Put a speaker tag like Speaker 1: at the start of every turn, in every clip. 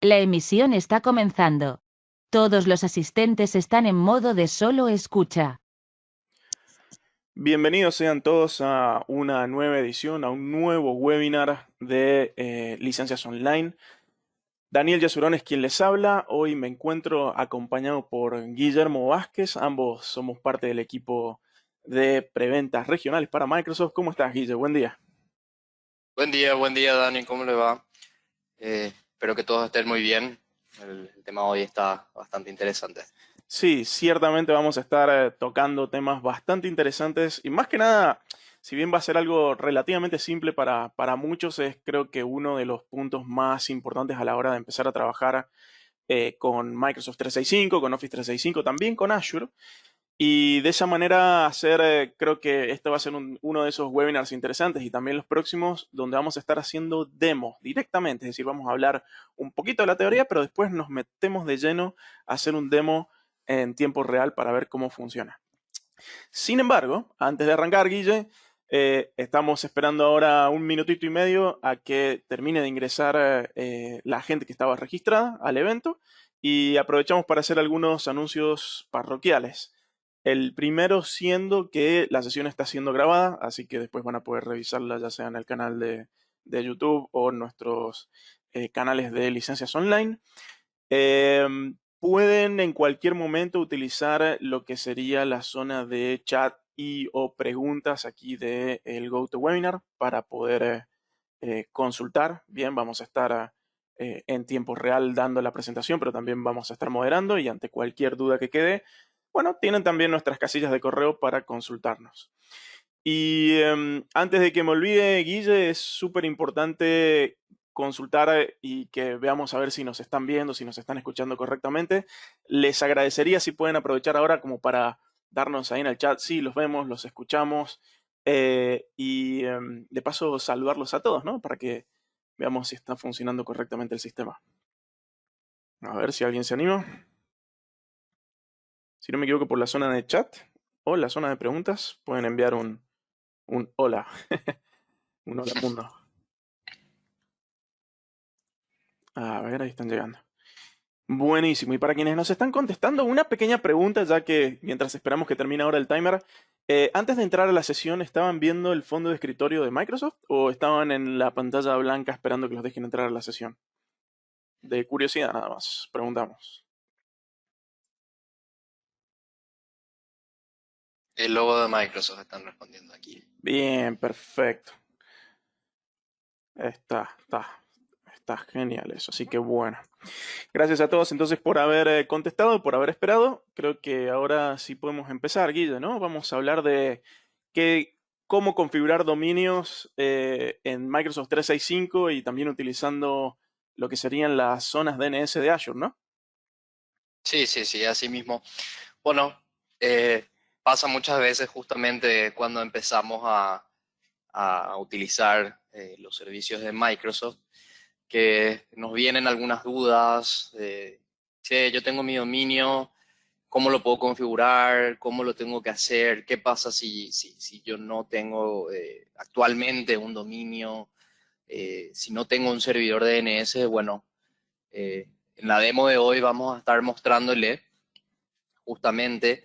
Speaker 1: La emisión está comenzando. Todos los asistentes están en modo de solo escucha.
Speaker 2: Bienvenidos sean todos a una nueva edición, a un nuevo webinar de licencias online. Daniel Yasurón es quien les habla. Hoy me encuentro acompañado por Guillermo Vázquez. Ambos somos parte del equipo de preventas regionales para Microsoft. ¿Cómo estás, Guille? Buen día.
Speaker 3: Buen día Dani, ¿cómo le va? Espero que todos estén muy bien. El tema hoy está bastante interesante.
Speaker 2: Sí, ciertamente vamos a estar tocando temas bastante interesantes y más que nada, si bien va a ser algo relativamente simple para muchos, es creo que uno de los puntos más importantes a la hora de empezar a trabajar con Microsoft 365, con Office 365, también con Azure. Y de esa manera hacer, creo que este va a ser uno de esos webinars interesantes y también los próximos donde vamos a estar haciendo demos directamente, es decir, vamos a hablar un poquito de la teoría, pero después nos metemos de lleno a hacer un demo en tiempo real para ver cómo funciona. Sin embargo, antes de arrancar, Guille, estamos esperando ahora un minutito y medio a que termine de ingresar la gente que estaba registrada al evento y aprovechamos para hacer algunos anuncios parroquiales. El primero siendo que la sesión está siendo grabada, así que después van a poder revisarla ya sea en el canal de YouTube o en nuestros canales de licencias online. Pueden en cualquier momento utilizar lo que sería la zona de chat y o preguntas aquí del GoToWebinar para poder consultar. Bien, vamos a estar en tiempo real dando la presentación, pero también vamos a estar moderando y ante cualquier duda que quede, bueno, tienen también nuestras casillas de correo para consultarnos. Y antes de que me olvide, Guille, es súper importante consultar y que veamos a ver si nos están viendo, si nos están escuchando correctamente. Les agradecería si pueden aprovechar ahora como para darnos ahí en el chat, sí, los vemos, los escuchamos y de paso saludarlos a todos, ¿no? Para que veamos si está funcionando correctamente el sistema. A ver si alguien se anima. Si no me equivoco, por la zona de chat o la zona de preguntas, pueden enviar un hola, un hola mundo. A ver, ahí están llegando. Buenísimo. Y para quienes nos están contestando, una pequeña pregunta, ya que mientras esperamos que termine ahora el timer, antes de entrar a la sesión, ¿estaban viendo el fondo de escritorio de Microsoft o estaban en la pantalla blanca esperando que los dejen entrar a la sesión? De curiosidad nada más, preguntamos.
Speaker 3: El logo de Microsoft están respondiendo aquí.
Speaker 2: Bien, perfecto. Está genial eso, así que bueno. Gracias a todos entonces por haber contestado, por haber esperado. Creo que ahora sí podemos empezar, Guille, ¿no? Vamos a hablar de cómo configurar dominios en Microsoft 365 y también utilizando lo que serían las zonas DNS de Azure, ¿no?
Speaker 3: Sí, así mismo. Bueno, eh, pasa muchas veces justamente cuando empezamos a utilizar los servicios de Microsoft, que nos vienen algunas dudas. Che, yo tengo mi dominio. ¿Cómo lo puedo configurar? ¿Cómo lo tengo que hacer? ¿Qué pasa si yo no tengo actualmente un dominio? Si no tengo un servidor DNS, bueno, en la demo de hoy vamos a estar mostrándole justamente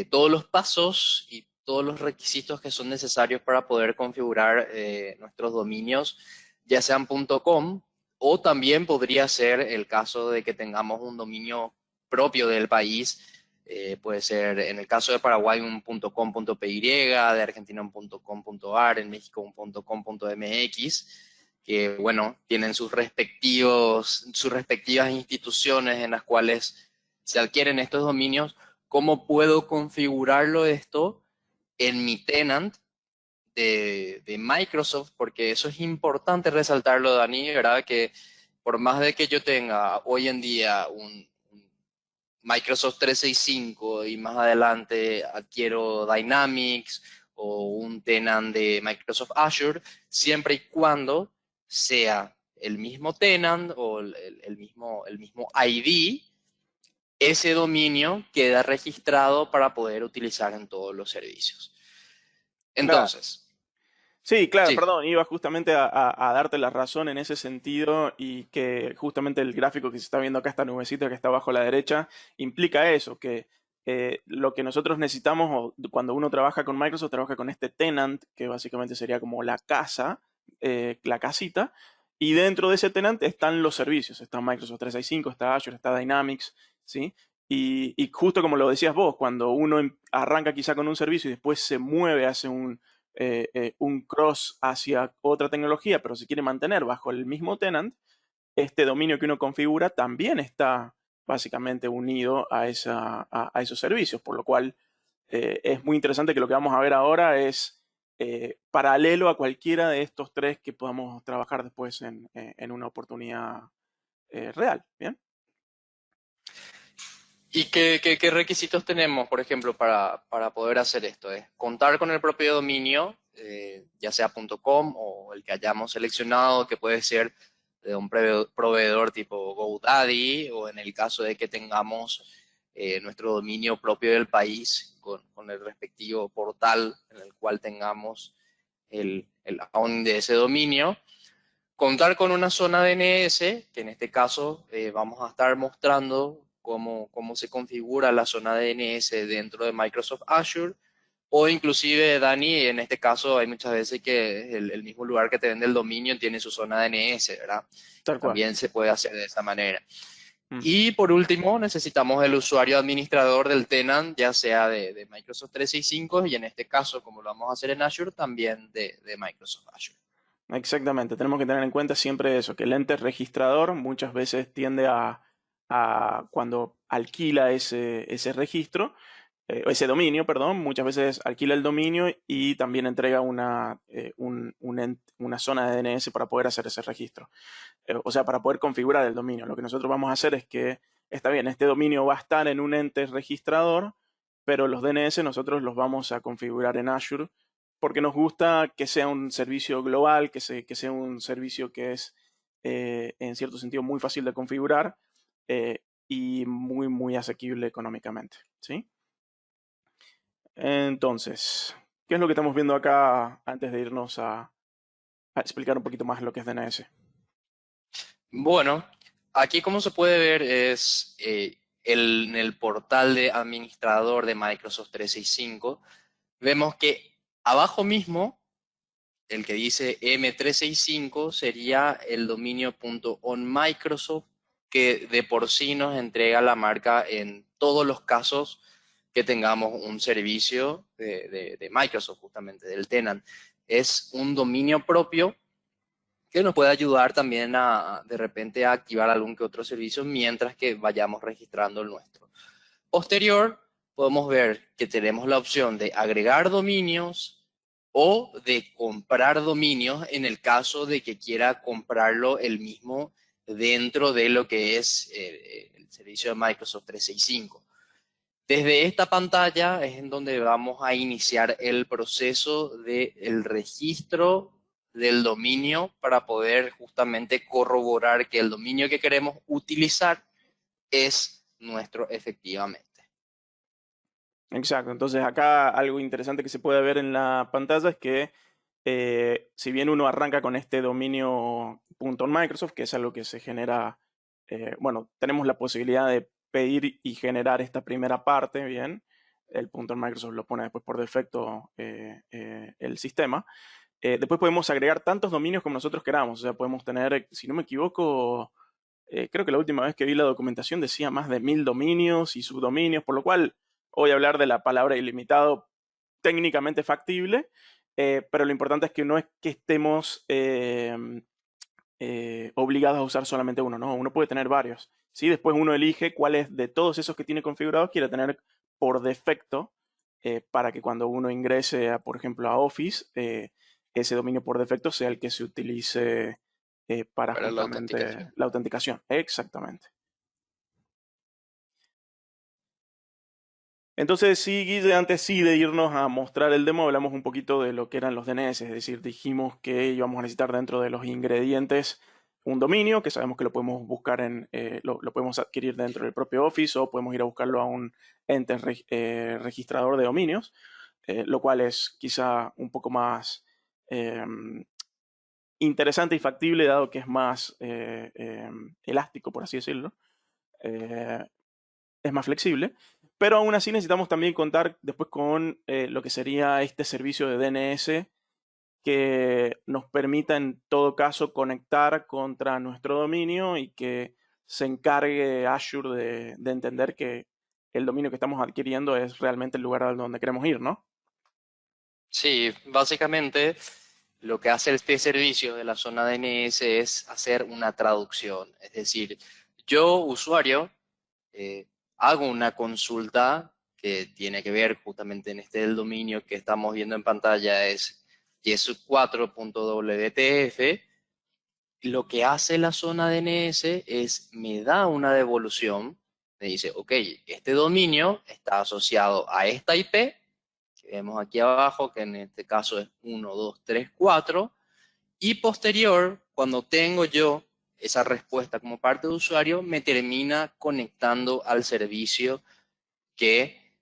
Speaker 3: todos los pasos y todos los requisitos que son necesarios para poder configurar nuestros dominios, ya sean .com o también podría ser el caso de que tengamos un dominio propio del país. Puede ser en el caso de Paraguay un .com.py, de Argentina un .com.ar, en México un .com.mx, que bueno, tienen sus respectivas instituciones en las cuales se adquieren estos dominios. ¿Cómo puedo configurarlo esto en mi tenant de Microsoft? Porque eso es importante resaltarlo, Dani, ¿verdad? Que por más de que yo tenga hoy en día un Microsoft 365 y más adelante adquiero Dynamics o un tenant de Microsoft Azure, siempre y cuando sea el mismo tenant o el mismo ID, ese dominio queda registrado para poder utilizar en todos los servicios.
Speaker 2: Claro.
Speaker 3: Entonces,
Speaker 2: Sí, claro,
Speaker 3: Sí,
Speaker 2: perdón, iba justamente a darte la razón en ese sentido y que justamente el gráfico que se está viendo acá, esta nubecita que está abajo a la derecha, implica eso, que lo que nosotros necesitamos cuando uno trabaja con Microsoft, trabaja con este tenant, que básicamente sería como la casa, la casita, y dentro de ese tenant están los servicios, está Microsoft 365, está Azure, está Dynamics, ¿sí? Y justo como lo decías vos, cuando uno arranca quizá con un servicio y después se mueve, hace un cross hacia otra tecnología, pero se quiere mantener bajo el mismo tenant, este dominio que uno configura también está básicamente unido a esos servicios, por lo cual es muy interesante que lo que vamos a ver ahora es paralelo a cualquiera de estos tres que podamos trabajar después en una oportunidad real. ¿Bien?
Speaker 3: ¿y qué requisitos tenemos, por ejemplo, para poder hacer esto? Es contar con el propio dominio, ya sea .com o el que hayamos seleccionado, que puede ser de un proveedor tipo GoDaddy, o en el caso de que tengamos nuestro dominio propio del país, con el respectivo portal en el cual tengamos el account de ese dominio. Contar con una zona DNS, que en este caso vamos a estar mostrando cómo se configura la zona DNS dentro de Microsoft Azure, o inclusive, Dani, en este caso hay muchas veces que el mismo lugar que te vende el dominio tiene su zona DNS, ¿verdad?
Speaker 2: Tal cual.
Speaker 3: También se puede hacer de esa manera.
Speaker 2: Mm.
Speaker 3: Y por último, necesitamos el usuario administrador del tenant, ya sea de Microsoft 365 y en este caso, como lo vamos a hacer en Azure, también de Microsoft Azure.
Speaker 2: Exactamente, tenemos que tener en cuenta siempre eso, que el ente registrador muchas veces tiende cuando alquila ese registro, ese dominio, perdón, muchas veces alquila el dominio y también entrega una zona de DNS para poder hacer ese registro. O sea, para poder configurar el dominio. Lo que nosotros vamos a hacer es que, está bien, este dominio va a estar en un ente registrador, pero los DNS nosotros los vamos a configurar en Azure porque nos gusta que sea un servicio global, que sea un servicio que es en cierto sentido muy fácil de configurar y muy, muy asequible económicamente. ¿Sí? Entonces, ¿qué es lo que estamos viendo acá antes de irnos a explicar un poquito más lo que es DNS?
Speaker 3: Bueno, aquí como se puede ver es en el portal de administrador de Microsoft 365, vemos que abajo mismo, el que dice M365 sería el dominio .onmicrosoft, que de por sí nos entrega la marca en todos los casos que tengamos un servicio de Microsoft, justamente del tenant. Es un dominio propio que nos puede ayudar también de repente a activar algún que otro servicio mientras que vayamos registrando el nuestro. Posterior, podemos ver que tenemos la opción de agregar dominios o de comprar dominios en el caso de que quiera comprarlo el mismo dentro de lo que es el servicio de Microsoft 365. Desde esta pantalla es en donde vamos a iniciar el proceso del registro del dominio para poder justamente corroborar que el dominio que queremos utilizar es nuestro efectivamente.
Speaker 2: Exacto, entonces acá algo interesante que se puede ver en la pantalla es que si bien uno arranca con este dominio .microsoft, que es algo que se genera, bueno, tenemos la posibilidad de pedir y generar esta primera parte, bien, el .microsoft lo pone después por defecto el sistema. Después podemos agregar tantos dominios como nosotros queramos, o sea, podemos tener, si no me equivoco, creo que la última vez que vi la documentación decía más de 1000 dominios y subdominios, por lo cual voy a hablar de la palabra ilimitado técnicamente factible, pero lo importante es que no es que estemos obligados a usar solamente uno, ¿no? Uno puede tener varios. ¿Sí? Después uno elige cuáles de todos esos que tiene configurados quiere tener por defecto para que cuando uno ingrese, por ejemplo, a Office, ese dominio por defecto sea el que se utilice para
Speaker 3: Para la
Speaker 2: justamente
Speaker 3: autenticación.
Speaker 2: la autenticación. Exactamente. Entonces, sí, Guille, antes sí de irnos a mostrar el demo, hablamos un poquito de lo que eran los DNS, es decir, dijimos que íbamos a necesitar dentro de los ingredientes un dominio, que sabemos que lo podemos buscar lo podemos adquirir dentro del propio Office o podemos ir a buscarlo a un ente registrador de dominios, lo cual es quizá un poco más interesante y factible, dado que es más elástico, por así decirlo. Es más flexible, pero aún así necesitamos también contar después con lo que sería este servicio de DNS que nos permita en todo caso conectar contra nuestro dominio y que se encargue Azure de entender que el dominio que estamos adquiriendo es realmente el lugar a donde queremos ir, ¿no?
Speaker 3: Sí, básicamente lo que hace este servicio de la zona DNS es hacer una traducción. Es decir, yo, usuario, hago una consulta que tiene que ver justamente en este del dominio que estamos viendo en pantalla, es jesús4.wtf. Lo que hace la zona DNS es me da una devolución, me dice, ok, este dominio está asociado a esta IP, que vemos aquí abajo, que en este caso es 1234, y posterior, cuando tengo yo esa respuesta como parte de usuario, me termina conectando al servicio que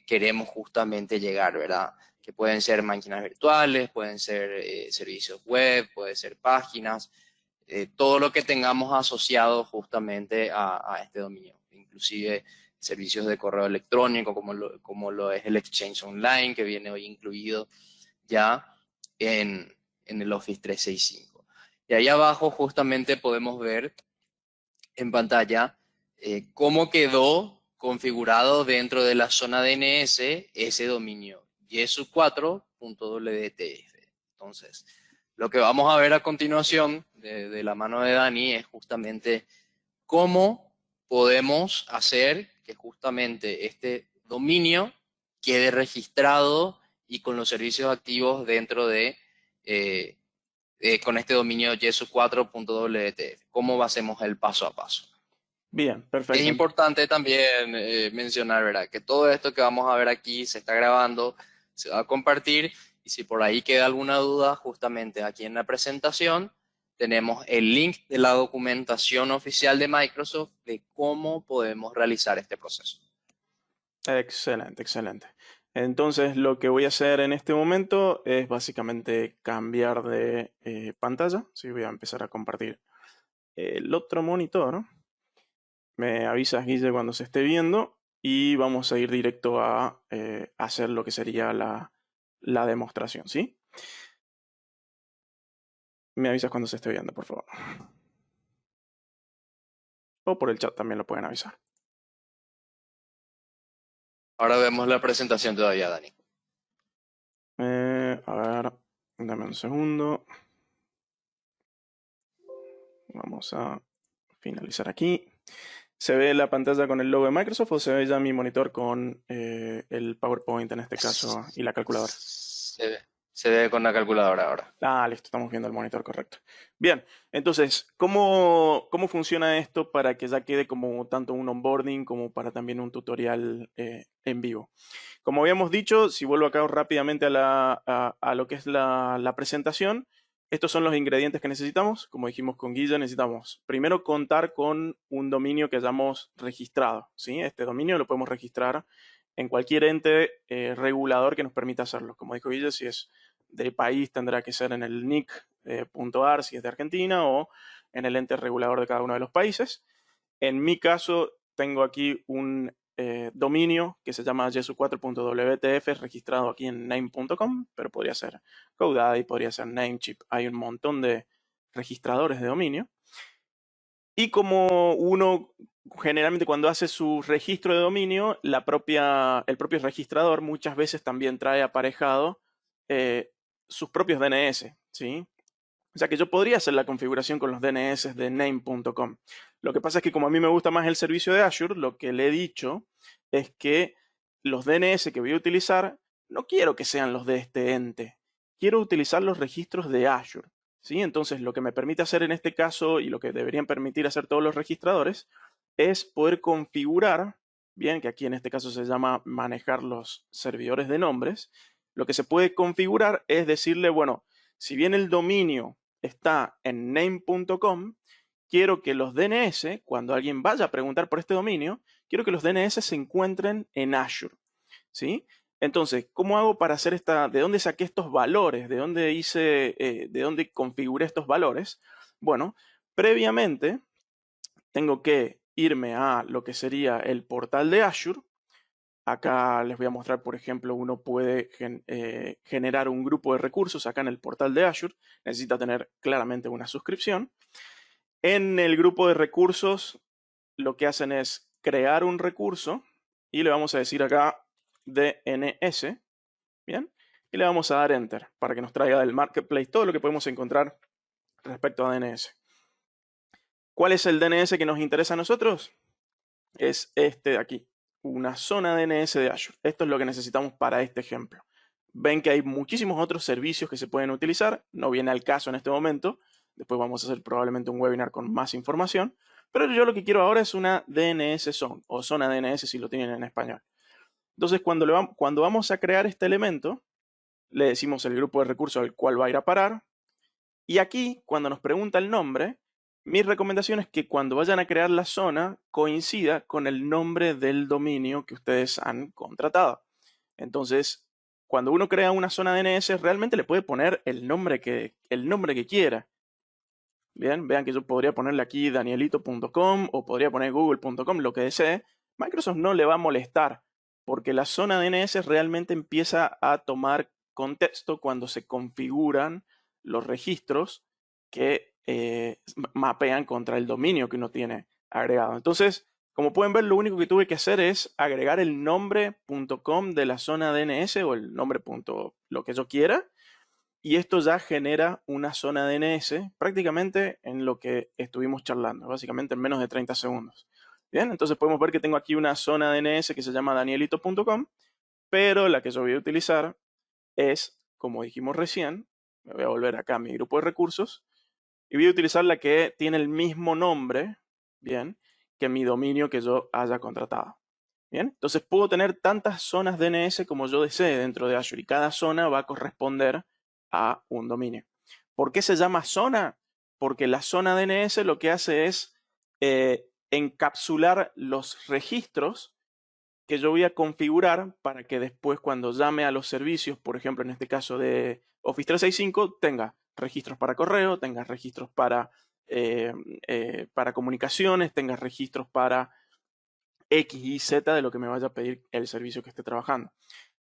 Speaker 3: queremos justamente llegar, ¿verdad? Que pueden ser máquinas virtuales, pueden ser servicios web, pueden ser páginas, todo lo que tengamos asociado justamente a este dominio, inclusive servicios de correo electrónico como lo es el Exchange Online, que viene hoy incluido ya en el Office 365. Y ahí abajo justamente podemos ver en pantalla cómo quedó configurado dentro de la zona DNS ese dominio yesu4.wtf. Entonces, lo que vamos a ver a continuación de la mano de Dani es justamente cómo podemos hacer que justamente este dominio quede registrado y con los servicios activos dentro de con este dominio yesu4.wtf. ¿Cómo hacemos el paso a paso?
Speaker 2: Bien,
Speaker 3: Es
Speaker 2: perfecto.
Speaker 3: importante también mencionar, ¿verdad? Que todo esto que vamos a ver aquí se está grabando, se va a compartir y si por ahí queda alguna duda, justamente aquí en la presentación tenemos el link de la documentación oficial de Microsoft de cómo podemos realizar este proceso.
Speaker 2: Excelente, excelente. Entonces lo que voy a hacer en este momento es básicamente cambiar de pantalla. Sí, voy a empezar a compartir el otro monitor. Me avisas, Guille, cuando se esté viendo y vamos a ir directo a hacer lo que sería la demostración, ¿sí? Me avisas cuando se esté viendo, por favor. O por el chat también lo pueden avisar.
Speaker 3: Ahora vemos la presentación todavía, Dani.
Speaker 2: A ver, dame un segundo. Vamos a finalizar aquí. ¿Se ve la pantalla con el logo de Microsoft o se ve ya mi monitor con el PowerPoint en este caso y la calculadora?
Speaker 3: Se ve con la calculadora ahora.
Speaker 2: Ah, listo, estamos viendo el monitor correcto. Bien, entonces, ¿cómo funciona esto para que ya quede como tanto un onboarding como para también un tutorial en vivo? Como habíamos dicho, si vuelvo acá rápidamente a lo que es la presentación, estos son los ingredientes que necesitamos. Como dijimos con Guilla, necesitamos primero contar con un dominio que hayamos registrado, ¿sí? Este dominio lo podemos registrar en cualquier ente regulador que nos permita hacerlo. Como dijo Guilla, si es del país tendrá que ser en el nic.ar si es de Argentina o en el ente regulador de cada uno de los países. En mi caso tengo aquí un dominio que se llama yesu4.wtf registrado aquí en name.com, pero podría ser GoDaddy, podría ser Namecheap. Hay un montón de registradores de dominio. Y como uno generalmente cuando hace su registro de dominio, el propio registrador muchas veces también trae aparejado sus propios DNS, ¿sí? O sea que yo podría hacer la configuración con los DNS de name.com. Lo que pasa es que como a mí me gusta más el servicio de Azure, lo que le he dicho es que los DNS que voy a utilizar no quiero que sean los de este ente. Quiero utilizar los registros de Azure, ¿sí? Entonces lo que me permite hacer en este caso y lo que deberían permitir hacer todos los registradores es poder configurar, bien, que aquí en este caso se llama manejar los servidores de nombres. Lo que se puede configurar es decirle, bueno, si bien el dominio está en name.com, quiero que los DNS, cuando alguien vaya a preguntar por este dominio, quiero que los DNS se encuentren en Azure, ¿sí? Entonces, ¿cómo hago para hacer de dónde saqué estos valores? ¿De dónde de dónde configuré estos valores? Bueno, previamente tengo que irme a lo que sería el portal de Azure. Acá les voy a mostrar, por ejemplo, uno puede generar un grupo de recursos acá en el portal de Azure. Necesita tener claramente una suscripción. En el grupo de recursos, lo que hacen es crear un recurso y le vamos a decir acá DNS, ¿bien? Y le vamos a dar Enter para que nos traiga del Marketplace todo lo que podemos encontrar respecto a DNS. ¿Cuál es el DNS que nos interesa a nosotros? Es este de aquí, una zona DNS de Azure. Esto es lo que necesitamos para este ejemplo. Ven que hay muchísimos otros servicios que se pueden utilizar, no viene al caso en este momento, después vamos a hacer probablemente un webinar con más información, pero yo lo que quiero ahora es una DNS zone, o zona DNS si lo tienen en español. Entonces, cuando vamos a crear este elemento, le decimos el grupo de recursos al cual va a ir a parar, y aquí, cuando nos pregunta el nombre, mi recomendación es que cuando vayan a crear la zona coincida con el nombre del dominio que ustedes han contratado. Entonces, cuando uno crea una zona DNS, realmente le puede poner el nombre que quiera. Bien, vean que yo podría ponerle aquí danielito.com o podría poner google.com, lo que desee. Microsoft no le va a molestar porque la zona DNS realmente empieza a tomar contexto cuando se configuran los registros que mapean contra el dominio que uno tiene agregado. Entonces, como pueden ver, lo único que tuve que hacer es agregar el nombre.com de la zona DNS o el nombre. Lo que yo quiera. Y esto ya genera una zona DNS prácticamente en lo que estuvimos charlando, básicamente en menos de 30 segundos. Bien, entonces podemos ver que tengo aquí una zona DNS que se llama danielito.com, pero la que yo voy a utilizar es, como dijimos recién, me voy a volver acá a mi grupo de recursos, y voy a utilizar la que tiene el mismo nombre, bien, que mi dominio que yo haya contratado. Bien, entonces puedo tener tantas zonas DNS como yo desee dentro de Azure y cada zona va a corresponder a un dominio. ¿Por qué se llama zona? Porque la zona DNS lo que hace es encapsular los registros que yo voy a configurar para que después cuando llame a los servicios, por ejemplo en este caso de Office 365, tenga registros para correo, tenga registros para comunicaciones, tenga registros para X y Z de lo que me vaya a pedir el servicio que esté trabajando.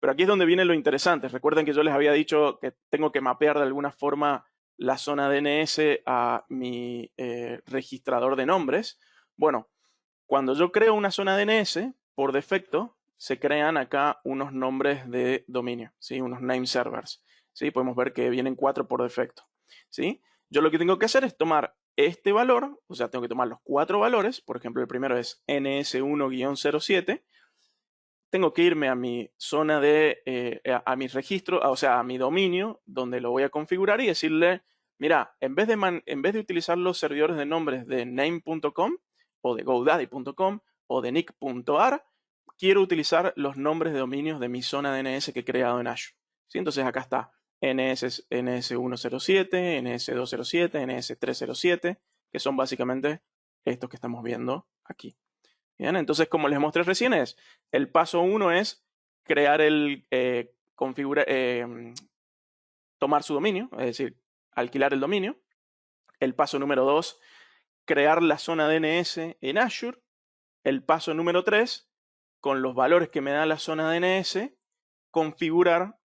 Speaker 2: Pero aquí es donde viene lo interesante. Recuerden que yo les había dicho que tengo que mapear de alguna forma la zona DNS a mi registrador de nombres. Bueno, cuando yo creo una zona DNS, por defecto, se crean acá unos nombres de dominio, ¿sí? Unos name servers, ¿sí? Podemos ver que vienen 4 por defecto, ¿sí? Yo lo que tengo que hacer es tomar este valor, o sea, tengo que tomar los 4 valores, por ejemplo, el primero es ns1-07, tengo que irme a mi zona a mi registro, o sea, a mi dominio, donde lo voy a configurar y decirle, mira, en vez de utilizar los servidores de nombres de name.com o de godaddy.com o de nick.ar, quiero utilizar los nombres de dominios de mi zona DNS que he creado en Azure. ¿Sí? Entonces acá está ns107, ns207, ns307, que son básicamente estos que estamos viendo aquí. Bien, entonces como les mostré recién el paso 1 es crear tomar su dominio, es decir, alquilar el dominio. El paso número 2, crear la zona DNS en Azure. El paso número 3, con los valores que me da la zona DNS, configurar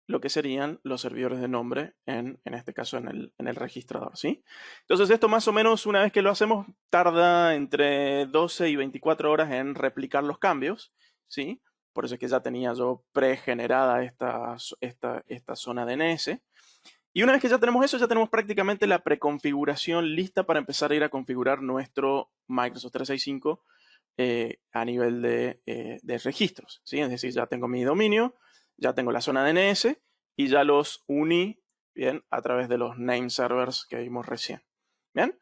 Speaker 2: lo que serían los servidores de nombre, en este caso en el registrador, ¿sí? Entonces esto más o menos una vez que lo hacemos tarda entre 12 y 24 horas en replicar los cambios, ¿sí? Por eso es que ya tenía yo pregenerada esta zona DNS. Y una vez que ya tenemos eso, ya tenemos prácticamente la preconfiguración lista para empezar a ir a configurar nuestro Microsoft 365 a nivel de registros, ¿sí? Es decir, ya tengo mi dominio, ya tengo la zona DNS y ya los uní, bien, a través de los name servers que vimos recién. Bien.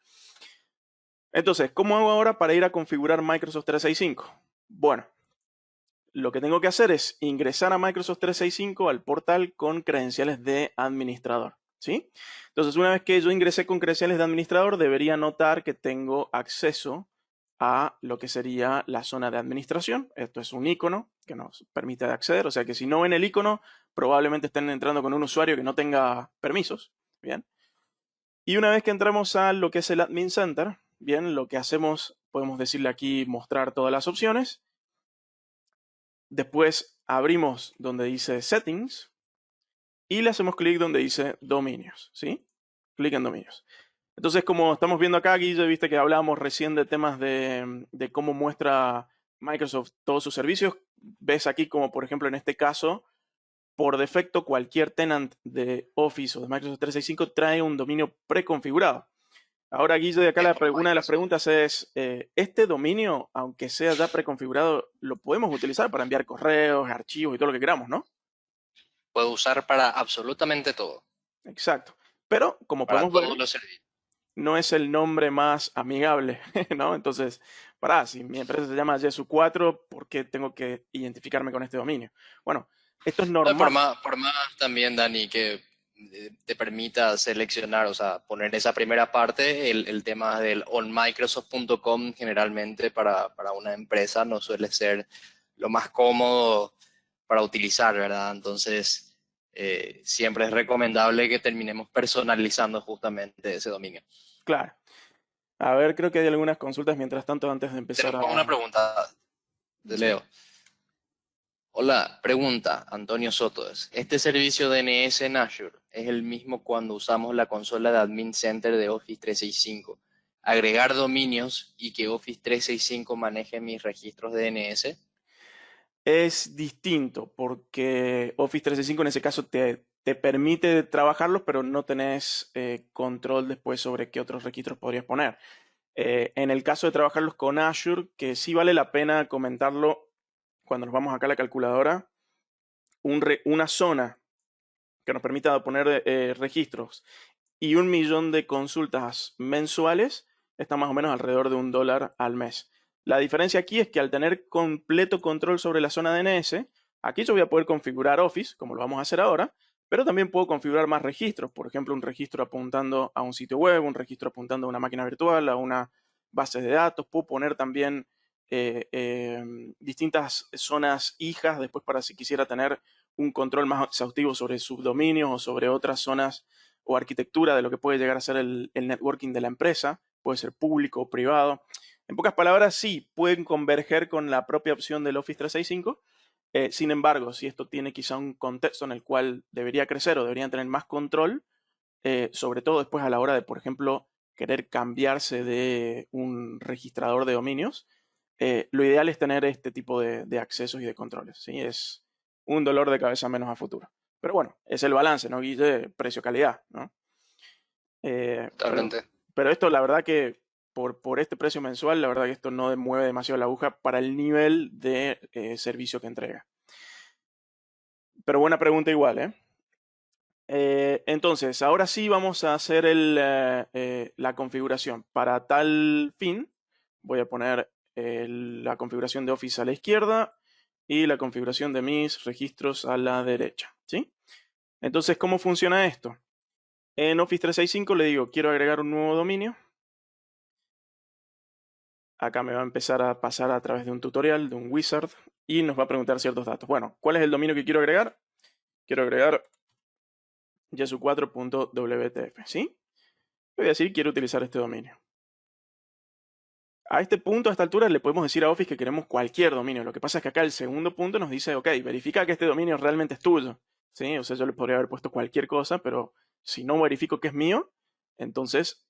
Speaker 2: Entonces, ¿cómo hago ahora para ir a configurar Microsoft 365? Bueno, lo que tengo que hacer es ingresar a Microsoft 365 al portal con credenciales de administrador, ¿sí? Entonces, una vez que yo ingresé con credenciales de administrador, debería notar que tengo acceso a lo que sería la zona de administración. Esto es un icono que nos permite acceder, o sea que si no ven el icono, probablemente estén entrando con un usuario que no tenga permisos. Bien. Y una vez que entramos a lo que es el Admin Center, bien, lo que hacemos, podemos decirle aquí mostrar todas las opciones. Después abrimos donde dice Settings y le hacemos clic donde dice Dominios, ¿sí? Clic en Dominios. Entonces, como estamos viendo acá, Guille, viste que hablábamos recién de temas de cómo muestra Microsoft todos sus servicios. Ves aquí como, por ejemplo, en este caso, por defecto, cualquier tenant de Office o de Microsoft 365 trae un dominio preconfigurado. Ahora, Guille, de acá una de las preguntas es, ¿este dominio, aunque sea ya preconfigurado, lo podemos utilizar para enviar correos, archivos y todo lo que queramos, ¿no?
Speaker 3: Puedo usar para absolutamente todo,
Speaker 2: Exacto. Pero, como
Speaker 3: para
Speaker 2: podemos ver,
Speaker 3: todos los servicios.
Speaker 2: no es el nombre más amigable, ¿no? Entonces, si mi empresa se llama Yesu4, ¿por qué tengo que identificarme con este dominio? Bueno, esto es
Speaker 3: No,
Speaker 2: normal.
Speaker 3: por más también, Dani, que te permita seleccionar, o sea, poner esa primera parte, el tema del onmicrosoft.com generalmente para una empresa no suele ser lo más cómodo para utilizar, ¿verdad? Entonces, siempre es recomendable que terminemos personalizando justamente ese dominio.
Speaker 2: Claro. A ver, creo que hay algunas consultas mientras tanto antes de empezar
Speaker 3: Tenemos una pregunta de
Speaker 2: Sí.
Speaker 3: Leo. Hola, pregunta, Antonio Soto. ¿Este servicio DNS en Azure es el mismo cuando usamos la consola de Admin Center de Office 365? ¿Agregar dominios y que Office 365 maneje mis registros DNS?
Speaker 2: Es distinto porque Office 365 en ese caso te permite trabajarlos, pero no tenés control después sobre qué otros registros podrías poner. En el caso de trabajarlos con Azure, que sí vale la pena comentarlo cuando nos vamos acá a la calculadora, una zona que nos permita poner registros y 1 millón de consultas mensuales está más o menos alrededor de $1 al mes. La diferencia aquí es que al tener completo control sobre la zona DNS, aquí yo voy a poder configurar Office, como lo vamos a hacer ahora, pero también puedo configurar más registros. Por ejemplo, un registro apuntando a un sitio web, un registro apuntando a una máquina virtual, a una base de datos. Puedo poner también distintas zonas hijas después para si quisiera tener un control más exhaustivo sobre subdominios o sobre otras zonas o arquitectura de lo que puede llegar a ser el networking de la empresa, puede ser público o privado. En pocas palabras, sí, pueden converger con la propia opción del Office 365. Sin embargo, si esto tiene quizá un contexto en el cual debería crecer o deberían tener más control, sobre todo después a la hora de, por ejemplo, querer cambiarse de un registrador de dominios, lo ideal es tener este tipo de accesos y de controles. ¿Sí? Es un dolor de cabeza menos a futuro. Pero bueno, es el balance, ¿no, Guille? Precio-calidad, ¿no?
Speaker 3: Totalmente.
Speaker 2: Pero esto, la verdad que por este precio mensual, la verdad que esto no mueve demasiado la aguja para el nivel de servicio que entrega. Pero buena pregunta igual, ¿eh? Entonces, ahora sí vamos a hacer la configuración. Para tal fin, voy a poner la configuración de Office a la izquierda y la configuración de mis registros a la derecha, ¿sí? Entonces, ¿cómo funciona esto? En Office 365 le digo, quiero agregar un nuevo dominio. Acá me va a empezar a pasar a través de un tutorial, de un wizard, y nos va a preguntar ciertos datos. Bueno, ¿cuál es el dominio que quiero agregar? Quiero agregar yesu4.wtf, ¿sí? Le voy a decir, quiero utilizar este dominio. A este punto, a esta altura, le podemos decir a Office que queremos cualquier dominio. Lo que pasa es que acá el segundo punto nos dice, ok, verifica que este dominio realmente es tuyo. ¿Sí? O sea, yo le podría haber puesto cualquier cosa, pero si no verifico que es mío, entonces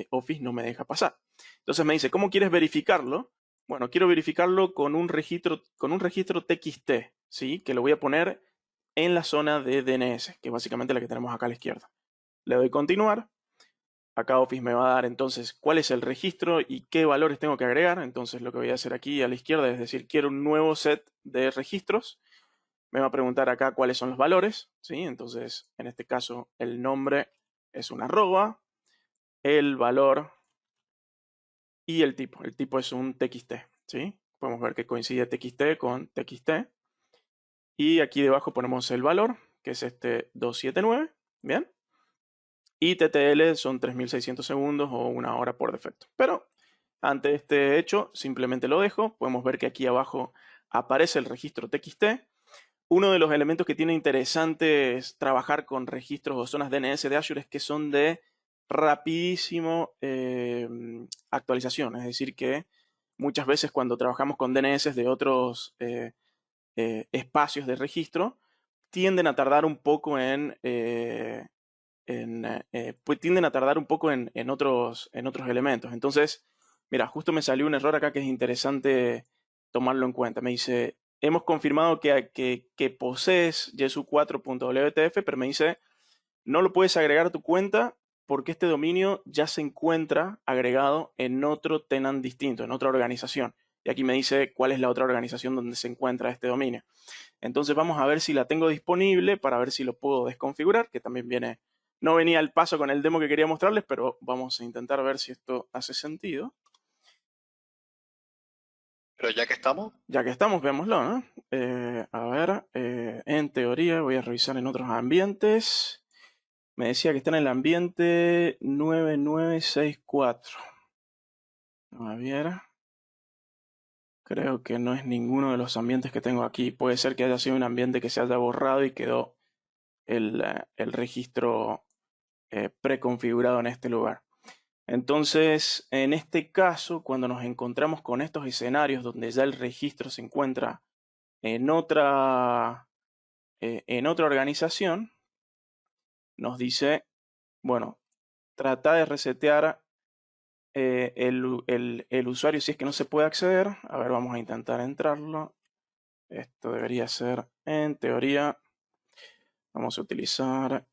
Speaker 2: Office no me deja pasar. Entonces me dice, ¿cómo quieres verificarlo? Bueno, quiero verificarlo con un registro TXT, ¿sí? Que lo voy a poner en la zona de DNS, que es básicamente la que tenemos acá a la izquierda. Le doy continuar. Acá Office me va a dar entonces cuál es el registro y qué valores tengo que agregar. Entonces lo que voy a hacer aquí a la izquierda es decir, quiero un nuevo set de registros. Me va a preguntar acá cuáles son los valores, ¿sí? Entonces, en este caso, el nombre es una arroba, el valor y el tipo. El tipo es un TXT, ¿sí? Podemos ver que coincide TXT con TXT. Y aquí debajo ponemos el valor, que es este 279, ¿bien? Y TTL son 3600 segundos o 1 hora por defecto. Pero ante este hecho, simplemente lo dejo. Podemos ver que aquí abajo aparece el registro TXT. Uno de los elementos que tiene interesante es trabajar con registros o zonas DNS de Azure es que son de rapidísimo actualización. Es decir, que muchas veces cuando trabajamos con DNS de otros espacios de registro, tienden a tardar un poco pues tienden a tardar un poco en otros elementos. Entonces, mira, justo me salió un error acá que es interesante tomarlo en cuenta. Me dice, hemos confirmado que posees Yesu 4.wtf, pero me dice, no lo puedes agregar a tu cuenta porque este dominio ya se encuentra agregado en otro tenant distinto, en otra organización. Y aquí me dice cuál es la otra organización donde se encuentra este dominio. Entonces vamos a ver si la tengo disponible para ver si lo puedo desconfigurar, que también viene, no venía al paso con el demo que quería mostrarles, pero vamos a intentar ver si esto hace sentido.
Speaker 3: Pero ya que estamos,
Speaker 2: Ya que estamos, veámoslo, ¿no? A ver, en teoría voy a revisar en otros ambientes. Me decía que está en el ambiente 9964. A ver. Creo que no es ninguno de los ambientes que tengo aquí. Puede ser que haya sido un ambiente que se haya borrado y quedó el registro preconfigurado en este lugar. Entonces, en este caso, cuando nos encontramos con estos escenarios donde ya el registro se encuentra en otra organización, nos dice, bueno, trata de resetear el usuario si es que no se puede acceder. A ver, vamos a intentar entrarlo. Esto debería ser, en teoría, vamos a utilizar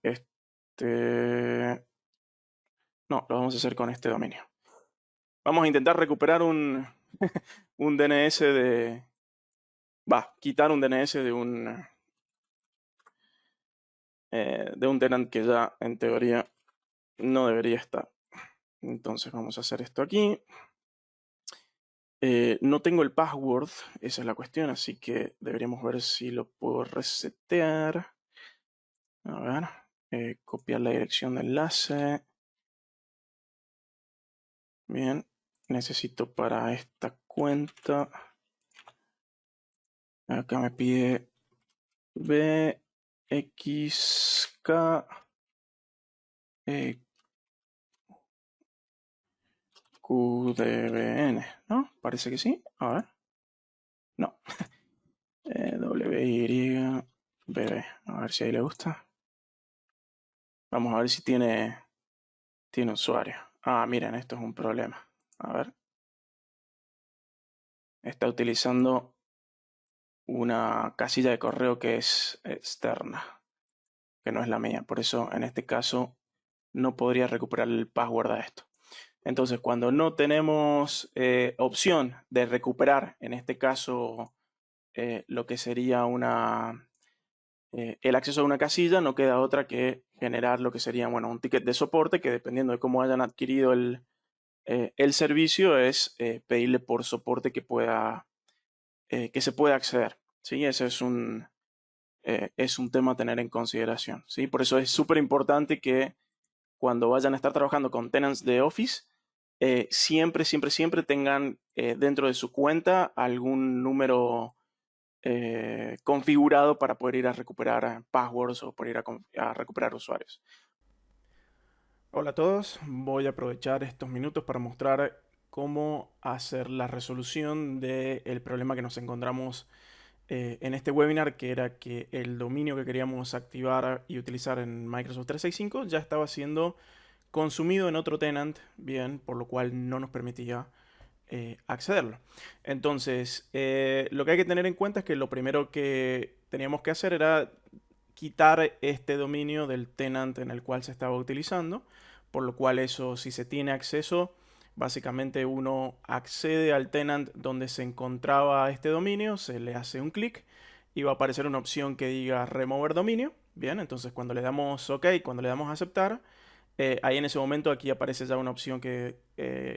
Speaker 2: no, lo vamos a hacer con este dominio. Vamos a intentar recuperar un DNS quitar un DNS de un tenant que ya en teoría no debería estar. Entonces vamos a hacer esto aquí. No tengo el password, esa es la cuestión, así que deberíamos ver si lo puedo resetear. A ver, copiar la dirección de enlace. Bien, necesito para esta cuenta. Acá me pide BXK QDBN, ¿no? Parece que sí. A ver. No. WYBB. A ver si ahí le gusta. Vamos a ver si tiene usuario. Ah, miren, esto es un problema. A ver. Está utilizando una casilla de correo que es externa, que no es la mía. Por eso, en este caso, no podría recuperar el password a esto. Entonces, cuando no tenemos opción de recuperar, en este caso, lo que sería el acceso a una casilla, no queda otra que generar lo que sería, bueno, un ticket de soporte que dependiendo de cómo hayan adquirido el servicio es pedirle por soporte que se pueda acceder. ¿Sí? Ese es un tema a tener en consideración. ¿Sí? Por eso es súper importante que cuando vayan a estar trabajando con tenants de Office, siempre tengan dentro de su cuenta algún número configurado para poder ir a recuperar passwords o poder ir a recuperar usuarios. Hola a todos, voy a aprovechar estos minutos para mostrar cómo hacer la resolución del problema que nos encontramos en este webinar, que era que el dominio que queríamos activar y utilizar en Microsoft 365 ya estaba siendo consumido en otro tenant, bien, por lo cual no nos permitía accederlo. Entonces, lo que hay que tener en cuenta es que lo primero que teníamos que hacer era quitar este dominio del tenant en el cual se estaba utilizando, por lo cual eso, si se tiene acceso, básicamente uno accede al tenant donde se encontraba este dominio, se le hace un clic y va a aparecer una opción que diga remover dominio. Bien, entonces cuando le damos OK, cuando le damos a aceptar, ahí en ese momento aquí aparece ya una opción que,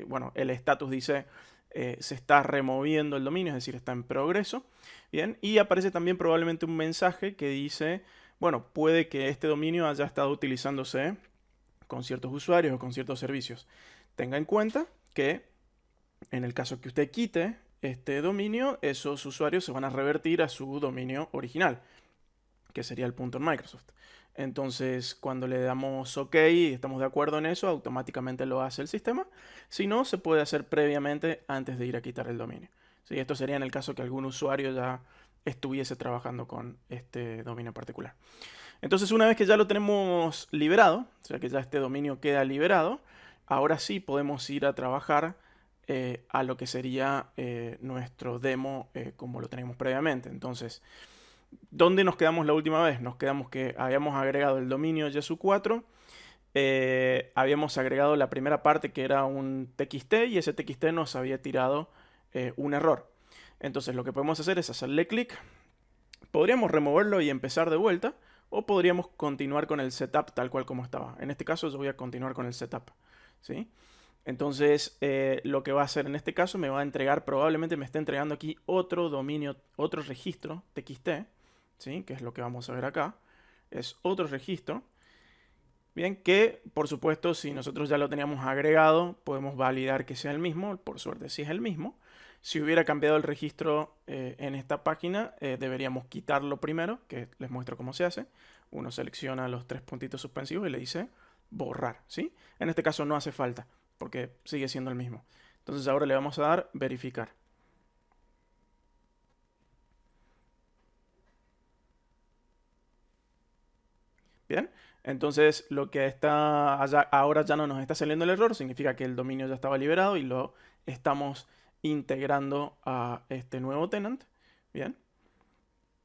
Speaker 2: bueno, el status dice se está removiendo el dominio, es decir, está en progreso. Bien, y aparece también probablemente un mensaje que dice, bueno, puede que este dominio haya estado utilizándose con ciertos usuarios o con ciertos servicios. Tenga en cuenta que En el caso que usted quite este dominio, esos usuarios se van a revertir a su dominio original, que sería el punto en Microsoft. Entonces, cuando le damos OK y estamos de acuerdo en eso, automáticamente lo hace el sistema. Si no, se puede hacer previamente antes de ir a quitar el dominio. ¿Sí? Esto sería en el caso que algún usuario ya estuviese trabajando con este dominio en particular. Entonces, una vez que ya lo tenemos liberado, o sea que ya este dominio queda liberado, ahora sí podemos ir a trabajar a lo que sería nuestro demo como lo teníamos previamente. Entonces, ¿dónde nos quedamos la última vez? Nos quedamos que habíamos agregado el dominio Yesu4, habíamos agregado la primera parte que era un TXT y ese TXT nos había tirado un error. Entonces lo que podemos hacer es hacerle clic, podríamos removerlo y empezar de vuelta o podríamos continuar con el setup tal cual como estaba. En este caso yo voy a continuar con el setup, ¿sí? Entonces, lo que va a hacer en este caso me va a entregar, probablemente me esté entregando aquí otro dominio, otro registro TXT, ¿sí? Que es lo que vamos a ver acá. Es otro registro. Bien, que por supuesto, si nosotros ya lo teníamos agregado, podemos validar que sea el mismo. Por suerte, si es el mismo. Si hubiera cambiado el registro en esta página, deberíamos quitarlo primero, que les muestro cómo se hace. Uno selecciona los tres puntitos suspensivos y le dice borrar, ¿sí? En este caso no hace falta, porque sigue siendo el mismo. Entonces ahora le vamos a dar verificar. Bien, entonces lo que está ahora ya no nos está saliendo el error, significa que el dominio ya estaba liberado y lo estamos integrando a este nuevo tenant. Bien,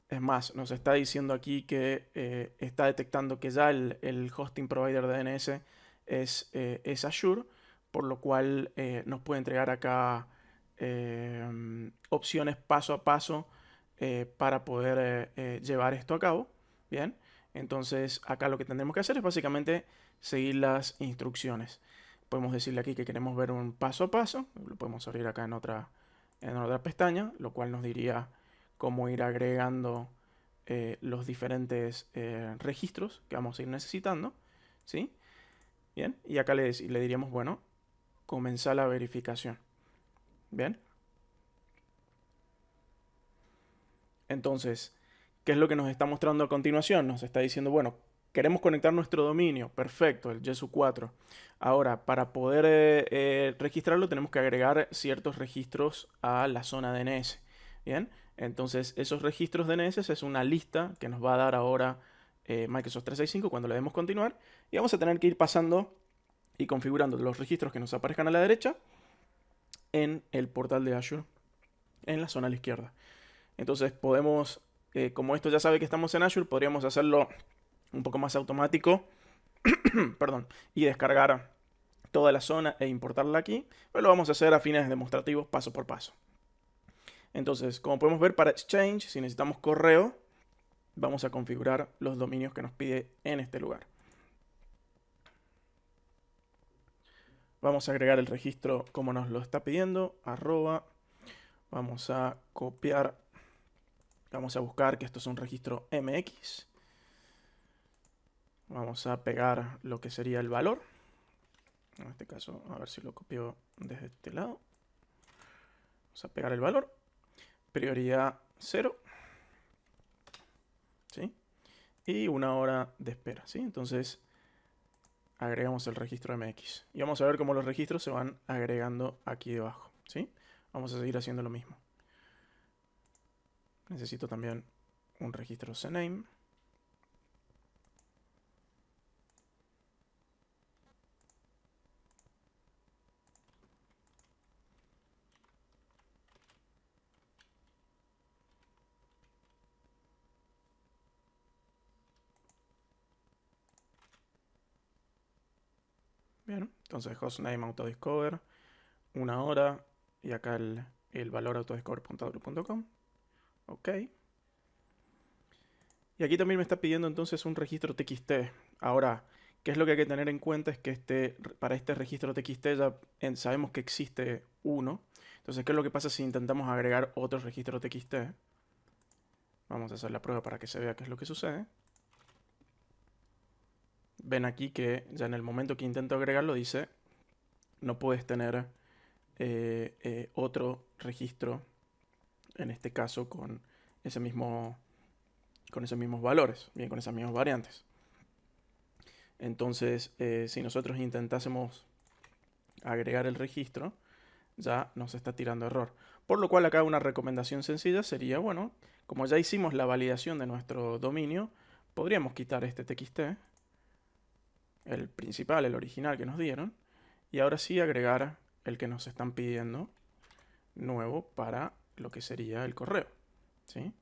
Speaker 2: es más, nos está diciendo aquí que está detectando que ya el hosting provider de DNS es Azure, por lo cual nos puede entregar acá opciones paso a paso para poder llevar esto a cabo. Bien, entonces acá lo que tendremos que hacer es básicamente seguir las instrucciones. Podemos decirle aquí que queremos ver un paso a paso, lo podemos abrir acá en otra pestaña, lo cual nos diría cómo ir agregando los diferentes registros que vamos a ir necesitando, ¿sí? Bien, y acá le diríamos, bueno, comenzar la verificación. Bien. Entonces, ¿qué es lo que nos está mostrando a continuación? Nos está diciendo, bueno, queremos conectar nuestro dominio, perfecto, el Yesu4. Ahora, para poder registrarlo tenemos que agregar ciertos registros a la zona DNS. Bien, entonces esos registros DNS es una lista que nos va a dar ahora Microsoft 365 cuando le demos continuar. Y vamos a tener que ir pasando y configurando los registros que nos aparezcan a la derecha en el portal de Azure, en la zona a la izquierda. Entonces podemos, como esto ya sabe que estamos en Azure, podríamos hacerlo un poco más automático perdón, y descargar toda la zona e importarla aquí. Pero lo vamos a hacer a fines demostrativos paso por paso. Entonces, como podemos ver para Exchange, si necesitamos correo, vamos a configurar los dominios que nos pide en este lugar. Vamos a agregar el registro como nos lo está pidiendo, @. Vamos a copiar, vamos a buscar que esto es un registro MX. Vamos a pegar lo que sería el valor. En este caso, a ver si lo copio desde este lado. Vamos a pegar el valor. Prioridad 0. ¿Sí? Y 1 hora de espera. ¿Sí? Entonces, agregamos el registro MX. Y vamos a ver cómo los registros se van agregando aquí debajo. ¿Sí? Vamos a seguir haciendo lo mismo. Necesito también un registro CNAME. Bien, entonces hostname autodiscover, 1 hora, y acá el valor autodiscover.outlook.com. Ok. Y aquí también me está pidiendo entonces un registro TXT. Ahora, ¿qué es lo que hay que tener en cuenta? Es que para este registro TXT ya sabemos que existe uno. Entonces, ¿qué es lo que pasa si intentamos agregar otro registro TXT? Vamos a hacer la prueba para que se vea qué es lo que sucede. Ven aquí que ya en el momento que intento agregarlo dice, no puedes tener otro registro, en este caso con esos mismos valores, bien, con esas mismas variantes. Entonces, si nosotros intentásemos agregar el registro, ya nos está tirando error. Por lo cual acá una recomendación sencilla sería, bueno, como ya hicimos la validación de nuestro dominio, podríamos quitar este txt, el principal, el original que nos dieron, y ahora sí agregar el que nos están pidiendo nuevo para lo que sería el correo, ¿sí?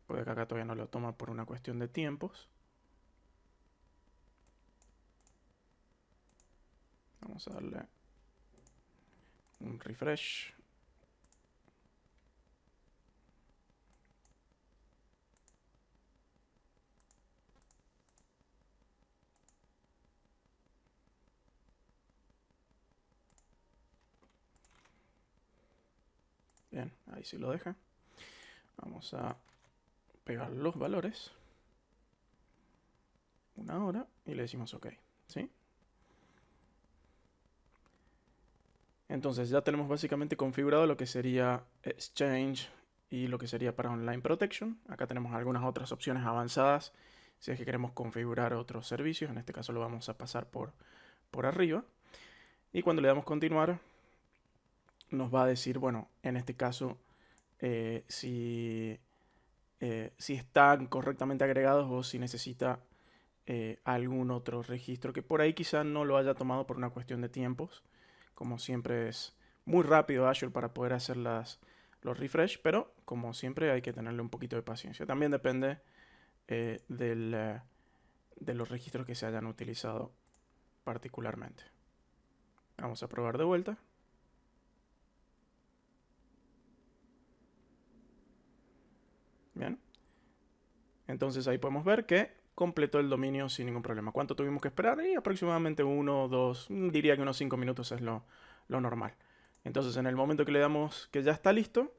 Speaker 2: Puede que acá todavía no lo toma por una cuestión de tiempos. Vamos a darle un refresh. Bien, ahí sí lo deja. Vamos a pegar los valores. Una hora y le decimos OK, ¿sí? Entonces ya tenemos básicamente configurado lo que sería Exchange y lo que sería para Online Protection. Acá tenemos algunas otras opciones avanzadas si es que queremos configurar otros servicios. En este caso lo vamos a pasar por arriba. Y cuando le damos continuar, nos va a decir, bueno, en este caso, si están correctamente agregados o si necesita algún otro registro que por ahí quizá no lo haya tomado por una cuestión de tiempos. Como siempre es muy rápido Azure para poder hacer los refresh, pero como siempre hay que tenerle un poquito de paciencia. También depende de los registros que se hayan utilizado particularmente. Vamos a probar de vuelta. Bien. Entonces ahí podemos ver que completó el dominio sin ningún problema. ¿Cuánto tuvimos que esperar? Y aproximadamente 1 o 2, diría que unos 5 minutos es lo normal. Entonces en el momento que le damos que ya está listo,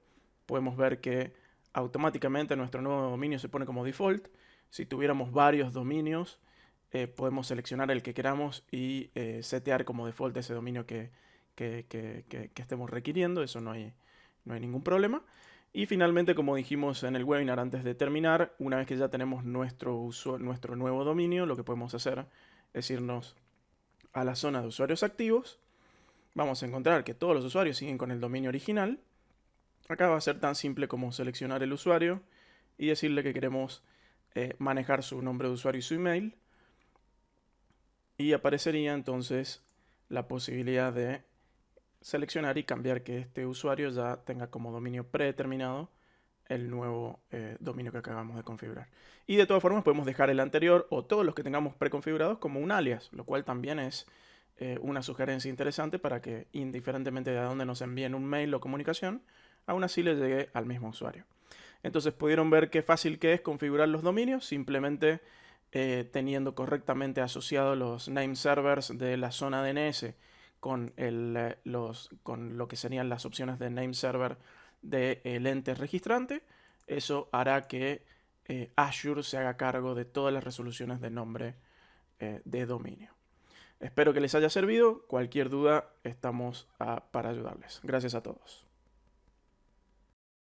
Speaker 2: podemos ver que automáticamente nuestro nuevo dominio se pone como default. Si tuviéramos varios dominios, podemos seleccionar el que queramos y setear como default ese dominio que estemos requiriendo. Eso no hay ningún problema. Y finalmente, como dijimos en el webinar antes de terminar, una vez que ya tenemos nuestro nuevo dominio, lo que podemos hacer es irnos a la zona de usuarios activos. Vamos a encontrar que todos los usuarios siguen con el dominio original. Acá va a ser tan simple como seleccionar el usuario y decirle que queremos manejar su nombre de usuario y su email. Y aparecería entonces la posibilidad de seleccionar y cambiar que este usuario ya tenga como dominio predeterminado el nuevo dominio que acabamos de configurar. Y de todas formas podemos dejar el anterior o todos los que tengamos preconfigurados como un alias, lo cual también es una sugerencia interesante para que indiferentemente de dónde nos envíen un mail o comunicación, aún así le llegue al mismo usuario. Entonces pudieron ver qué fácil que es configurar los dominios, simplemente teniendo correctamente asociados los name servers de la zona DNS con lo que serían las opciones de name server del ente registrante. Eso hará que Azure se haga cargo de todas las resoluciones de nombre de dominio. Espero que les haya servido. Cualquier duda estamos para ayudarles. Gracias a todos.